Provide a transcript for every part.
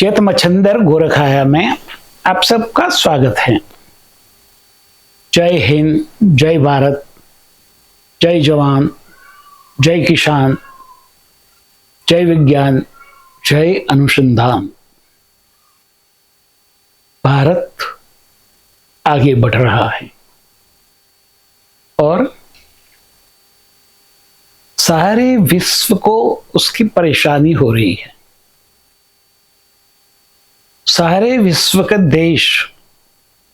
चेत मच्छंदर गोरखाया में आप सबका स्वागत है। जय हिंद, जय भारत, जय जवान, जय किसान, जय विज्ञान, जय अनुसंधान। भारत आगे बढ़ रहा है और सारे विश्व को उसकी परेशानी हो रही है। सारे विश्व के देश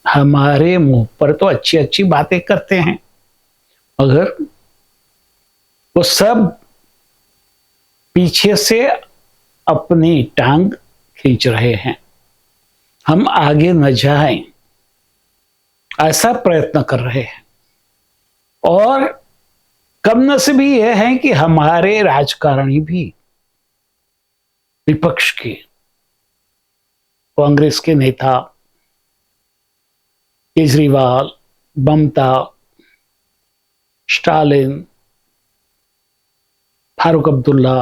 हमारे मुंह पर तो अच्छी अच्छी बातें करते हैं, मगर वो सब पीछे से अपनी टांग खींच रहे हैं। हम आगे न जाएं ऐसा प्रयत्न कर रहे हैं। और कमनसीबी यह है कि हमारे राजकारणी भी विपक्ष के, कांग्रेस के नेता केजरीवाल, ममता, स्टालिन, फारूक अब्दुल्ला,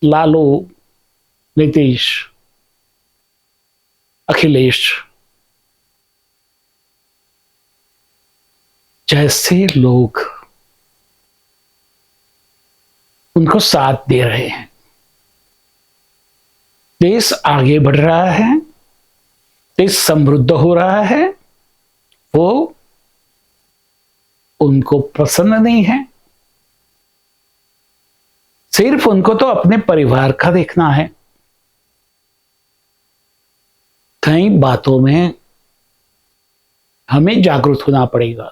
लालू, नीतीश, अखिलेश जैसे लोग उनको साथ दे रहे हैं। देश आगे बढ़ रहा है, देश समृद्ध हो रहा है, वो उनको प्रसन्न नहीं है। सिर्फ उनको तो अपने परिवार का देखना है। कई बातों में हमें जागरूक होना पड़ेगा।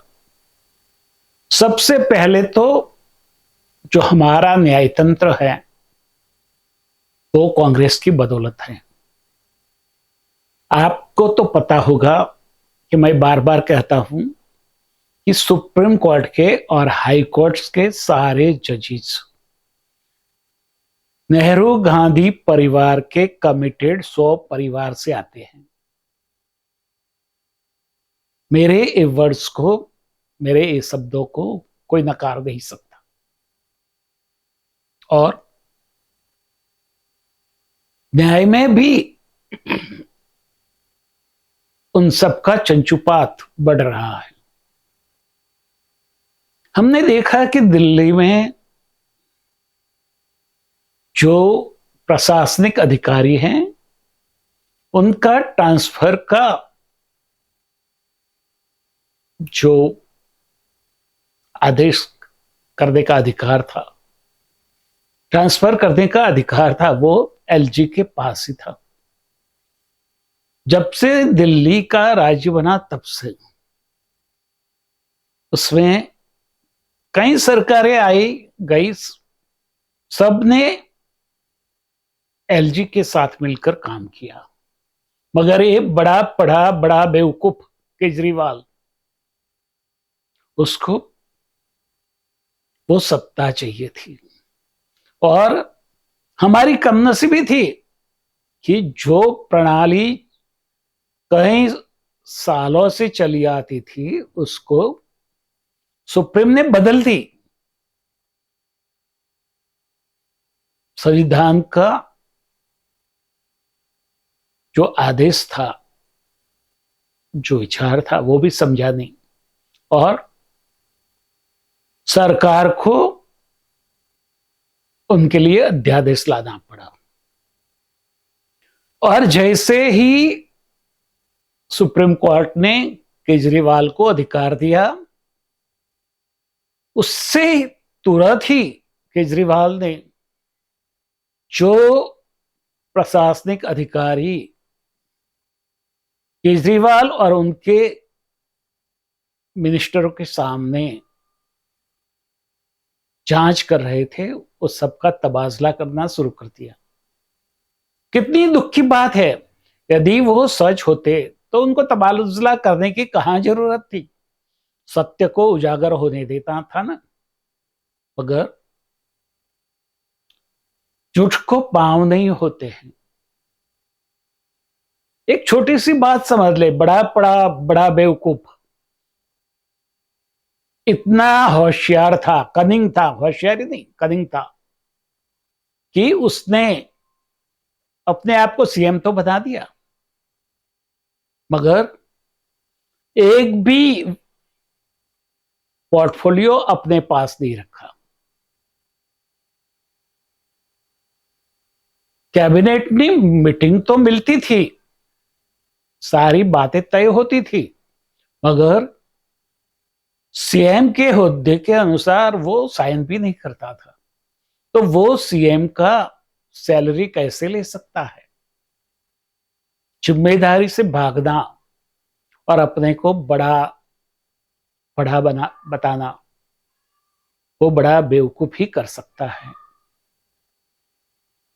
सबसे पहले तो जो हमारा न्यायतंत्र है वो कांग्रेस की बदौलत है। आपको तो पता होगा कि मैं बार बार कहता हूं कि सुप्रीम कोर्ट के और हाई कोर्ट के सारे जजेस नेहरू गांधी परिवार के कमिटेड 100 परिवार से आते हैं। मेरे ये वर्ड्स को, मेरे ये शब्दों को कोई नकार नहीं सकता। और न्याय में भी उन सबका चंचुपात बढ़ रहा है। हमने देखा कि दिल्ली में जो प्रशासनिक अधिकारी हैं उनका ट्रांसफर का जो आदेश करने का अधिकार था, ट्रांसफर करने का अधिकार था, वो एलजी के पास ही था। जब से दिल्ली का राज्य बना तब से उसमें कई सरकारें आई गई, सबने एलजी के साथ मिलकर काम किया। मगर ये बड़ा बेवकूफ केजरीवाल, उसको वो सत्ता चाहिए थी। और हमारी कमनसीबी थी कि जो प्रणाली कई सालों से चली आती थी उसको सुप्रीम ने बदल दी। संविधान का जो आदेश था, जो विचार था, वो भी समझा नहीं और सरकार को उनके लिए अध्यादेश लाना पड़ा। और जैसे ही सुप्रीम कोर्ट ने केजरीवाल को अधिकार दिया, उससे तुरंत ही केजरीवाल ने जो प्रशासनिक अधिकारी केजरीवाल और उनके मिनिस्टरों के सामने जांच कर रहे थे, उस सबका तबादला करना शुरू कर दिया। कितनी दुख की बात है। यदि वो सच होते तो उनको तबादला करने की कहां जरूरत थी। सत्य को उजागर होने देता था ना। मगर झूठ को पांव नहीं होते हैं। एक छोटी सी बात समझ ले, बड़ा बेवकूफ इतना होशियार था, कनिंग था, होशियारी नहीं कनिंग था कि उसने अपने आप को सीएम तो बना दिया, मगर एक भी पोर्टफोलियो अपने पास नहीं रखा। कैबिनेट में मीटिंग तो मिलती थी, सारी बातें तय होती थी, मगर सीएम के होद्दे के अनुसार वो साइन भी नहीं करता था। तो वो सीएम का सैलरी कैसे ले सकता है? जिम्मेदारी से भागना और अपने को बड़ा बड़ा बताना, वो बड़ा बेवकूफ ही कर सकता है।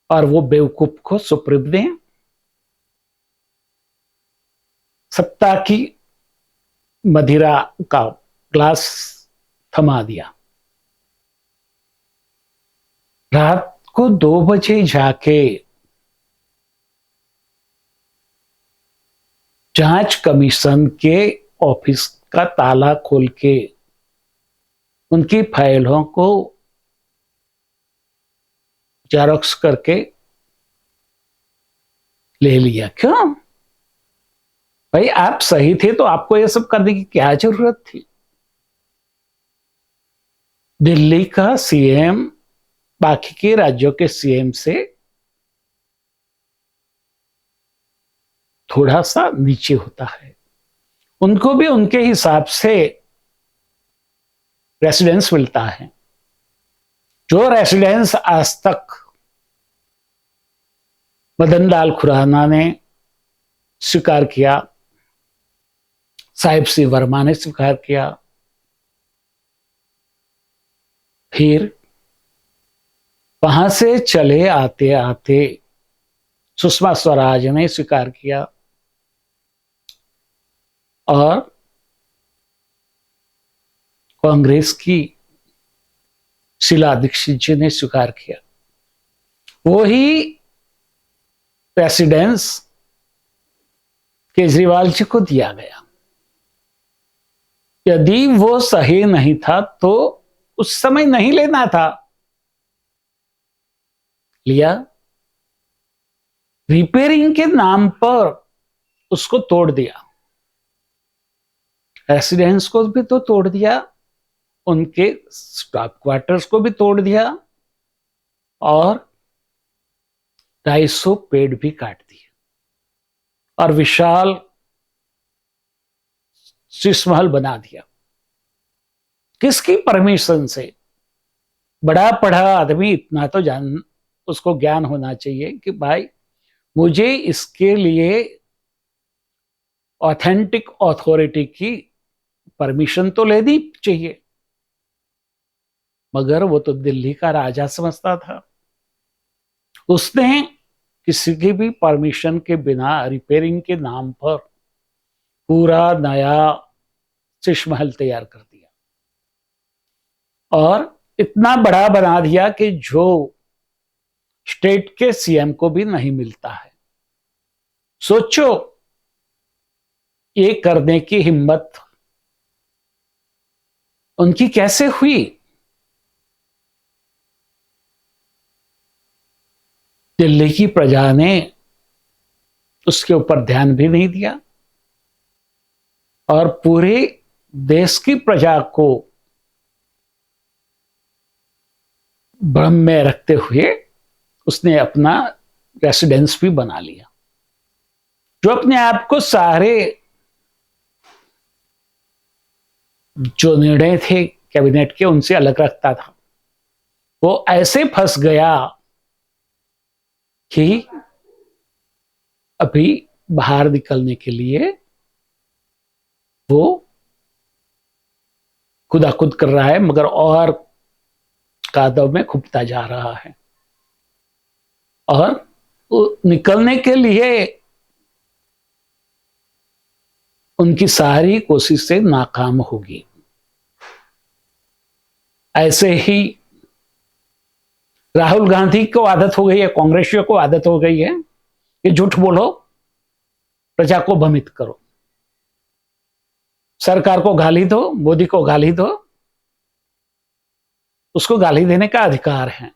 और वो बेवकूफ को सुप्रीम ने सत्ता की मदिरा का ग्लास थमा दिया। रात को 2 बजे जाके जांच कमीशन के ऑफिस का ताला खोल के उनकी फाइलों को जेरॉक्स करके ले लिया। क्यों भाई, आप सही थे तो आपको यह सब करने की क्या जरूरत थी? दिल्ली का सीएम बाकी के राज्यों के सीएम से थोड़ा सा नीचे होता है। उनको भी उनके हिसाब से रेसिडेंस मिलता है, जो रेसिडेंस आज तक मदन लाल खुराना ने स्वीकार किया, साहिब सिंह वर्मा ने स्वीकार किया, फिर वहां से चले आते आते सुषमा स्वराज ने स्वीकार किया और कांग्रेस की शीला दीक्षित जी ने स्वीकार किया। वही रेसिडेंस केजरीवाल जी को दिया गया। यदि वो सही नहीं था तो उस समय नहीं लेना था, लिया। रिपेयरिंग के नाम पर उसको तोड़ दिया, रेसिडेंस को भी तो तोड़ दिया, उनके स्टाफ क्वार्टर्स को भी तोड़ दिया और 250 पेड़ भी काट दिए और विशाल शीश महल बना दिया। किसकी परमिशन से? बड़ा पढ़ा आदमी इतना तो उसको ज्ञान होना चाहिए कि भाई मुझे इसके लिए ऑथेंटिक अथॉरिटी की परमिशन तो लेनी चाहिए। मगर वो तो दिल्ली का राजा समझता था। उसने किसी की भी परमिशन के बिना रिपेयरिंग के नाम पर पूरा नया शीश महल तैयार कर दिया और इतना बड़ा बना दिया कि जो स्टेट के सीएम को भी नहीं मिलता है। सोचो ये करने की हिम्मत उनकी कैसे हुई? दिल्ली की प्रजा ने उसके ऊपर ध्यान भी नहीं दिया और पूरे देश की प्रजा को भ्रम में रखते हुए उसने अपना रेसिडेंस भी बना लिया, जो अपने आप को सारे जो निर्णय थे कैबिनेट के उनसे अलग रखता था। वो ऐसे फंस गया कि अभी बाहर निकलने के लिए वो खुदाखुद कर रहा है, मगर और कादव में खुपता जा रहा है और निकलने के लिए उनकी सारी कोशिशें नाकाम होगी। ऐसे ही राहुल गांधी को आदत हो गई है, कांग्रेसियों को आदत हो गई है कि झूठ बोलो, प्रजा को भ्रमित करो, सरकार को गाली दो, मोदी को गाली दो, उसको गाली देने का अधिकार है।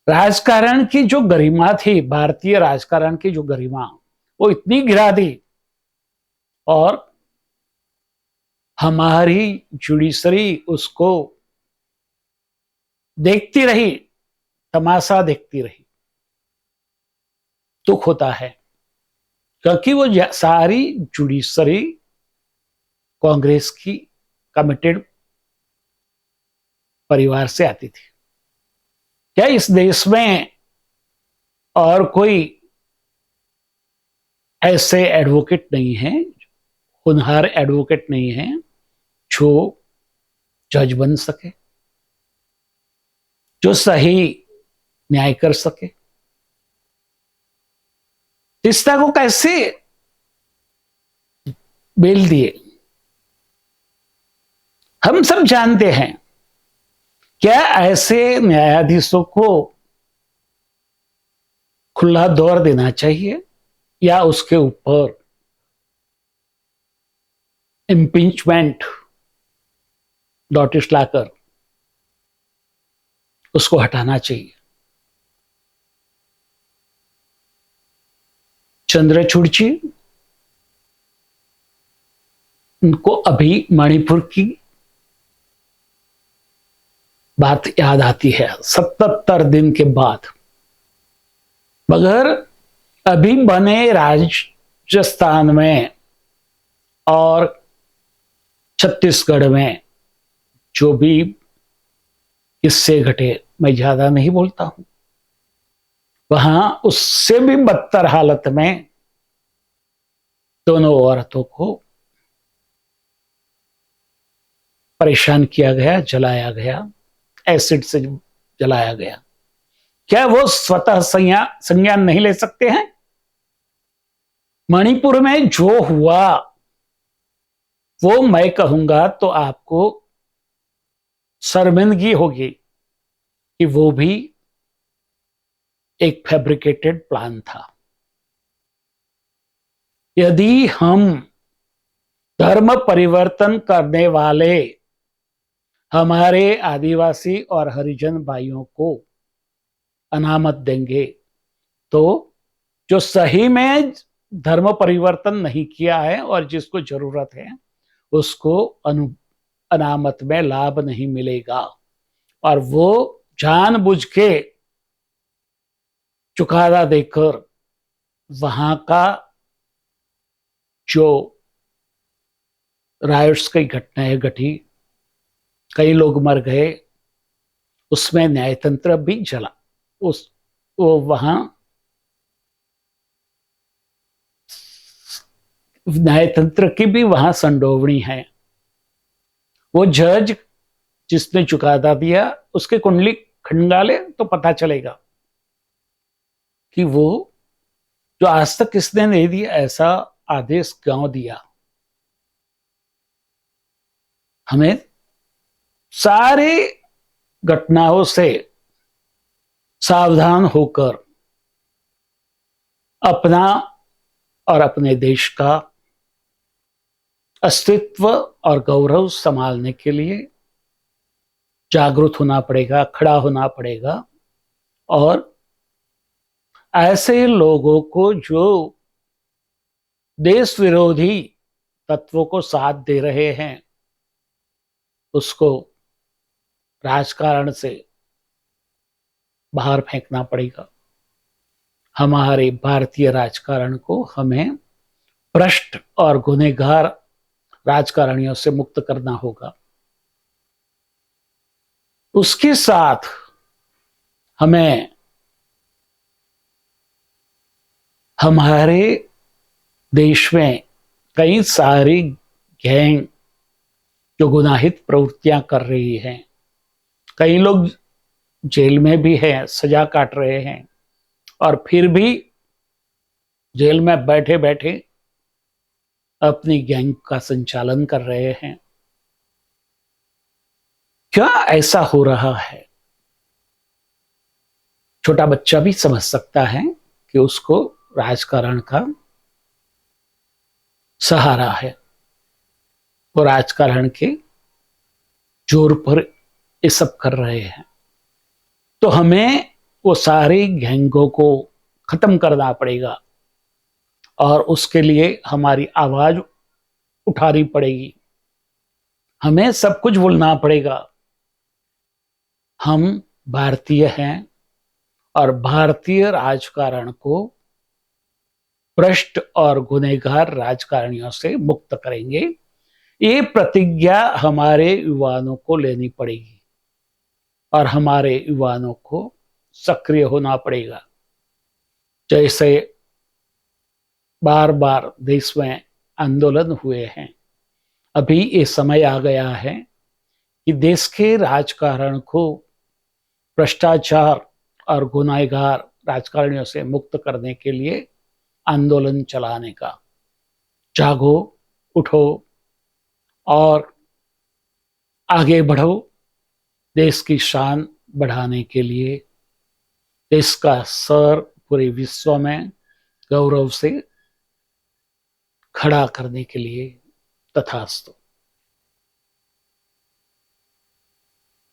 राजकारण की जो गरिमा थी, भारतीय राजकारण की जो गरिमा, वो इतनी गिरा दी और हमारी जुडिशरी उसको देखती रही, तमाशा देखती रही। दुख होता है क्योंकि वो सारी जुडिशरी कांग्रेस की कमिटेड परिवार से आती थी। क्या इस देश में और कोई ऐसे एडवोकेट नहीं है, होनहार एडवोकेट नहीं है जो जज बन सके, जो सही न्याय कर सके? तीस्ता को कैसे बेल दिए? हम सब जानते हैं। क्या ऐसे न्यायाधीशों को खुला दौर देना चाहिए या उसके ऊपर इम्पीचमेंट नोटिस लाकर उसको हटाना चाहिए? चंद्रचूड़ जी, उनको अभी मणिपुर की बात याद आती है 77 दिन के बाद, मगर अभी बने राजस्थान में और छत्तीसगढ़ में जो भी किस्से घटे, मैं ज्यादा नहीं बोलता हूं, वहां उससे भी बदतर हालत में दोनों औरतों को परेशान किया गया, जलाया गया, एसिड से जलाया गया। क्या वो स्वतः संज्ञान नहीं ले सकते हैं? मणिपुर में जो हुआ वो मैं कहूंगा तो आपको शर्मिंदगी होगी कि वो भी एक फैब्रिकेटेड प्लान था। यदि हम धर्म परिवर्तन करने वाले हमारे आदिवासी और हरिजन भाइयों को अनामत देंगे, तो जो सही में धर्म परिवर्तन नहीं किया है और जिसको जरूरत है उसको अनामत में लाभ नहीं मिलेगा। और वो जानबूझ के चुकादा देकर वहां का जो राइट्स की घटनाएं घटी, कई लोग मर गए, उसमें न्यायतंत्र भी जला। उस वो वहां न्यायतंत्र की भी वहां संडोवनी है। वो जज जिसने चुकादा दिया उसके कुंडली खंगाले तो पता चलेगा कि वो जो आज तक किसने नहीं दिया ऐसा आदेश क्यों दिया। हमें सारे घटनाओं से सावधान होकर अपना और अपने देश का अस्तित्व और गौरव संभालने के लिए जागरूक होना पड़ेगा, खड़ा होना पड़ेगा। और ऐसे लोगों को जो देश विरोधी तत्वों को साथ दे रहे हैं उसको राजकारण से बाहर फेंकना पड़ेगा। हमारे भारतीय राजकारण को हमें भ्रष्ट और गुनहगार राजकारणियों से मुक्त करना होगा। उसके साथ हमें हमारे देश में कई सारी गैंग जो गुनाहित प्रवृत्तियां कर रही हैं, कई लोग जेल में भी हैं, सजा काट रहे हैं और फिर भी जेल में बैठे बैठे अपनी गैंग का संचालन कर रहे हैं। क्या ऐसा हो रहा है? छोटा बच्चा भी समझ सकता है कि उसको राजकारण का सहारा है, वो राजकारण के जोर पर ये सब कर रहे हैं। तो हमें वो सारे गैंगों को खत्म करना पड़ेगा और उसके लिए हमारी आवाज उठानी पड़ेगी। हमें सब कुछ भूलना पड़ेगा। हम भारतीय हैं और भारतीय राजकारण को भ्रष्ट और गुनहगार राजकारणियों से मुक्त करेंगे। ये प्रतिज्ञा हमारे युवाओं को लेनी पड़ेगी और हमारे युवाओं को सक्रिय होना पड़ेगा। जैसे बार बार देश में आंदोलन हुए हैं, अभी ये समय आ गया है कि देश के राजकारण को भ्रष्टाचार और गुनहगार राजकारणियों से मुक्त करने के लिए आंदोलन चलाने का। जागो, उठो और आगे बढ़ो। देश की शान बढ़ाने के लिए, देश का सर पूरे विश्व में गौरव से खड़ा करने के लिए। तथास्तु।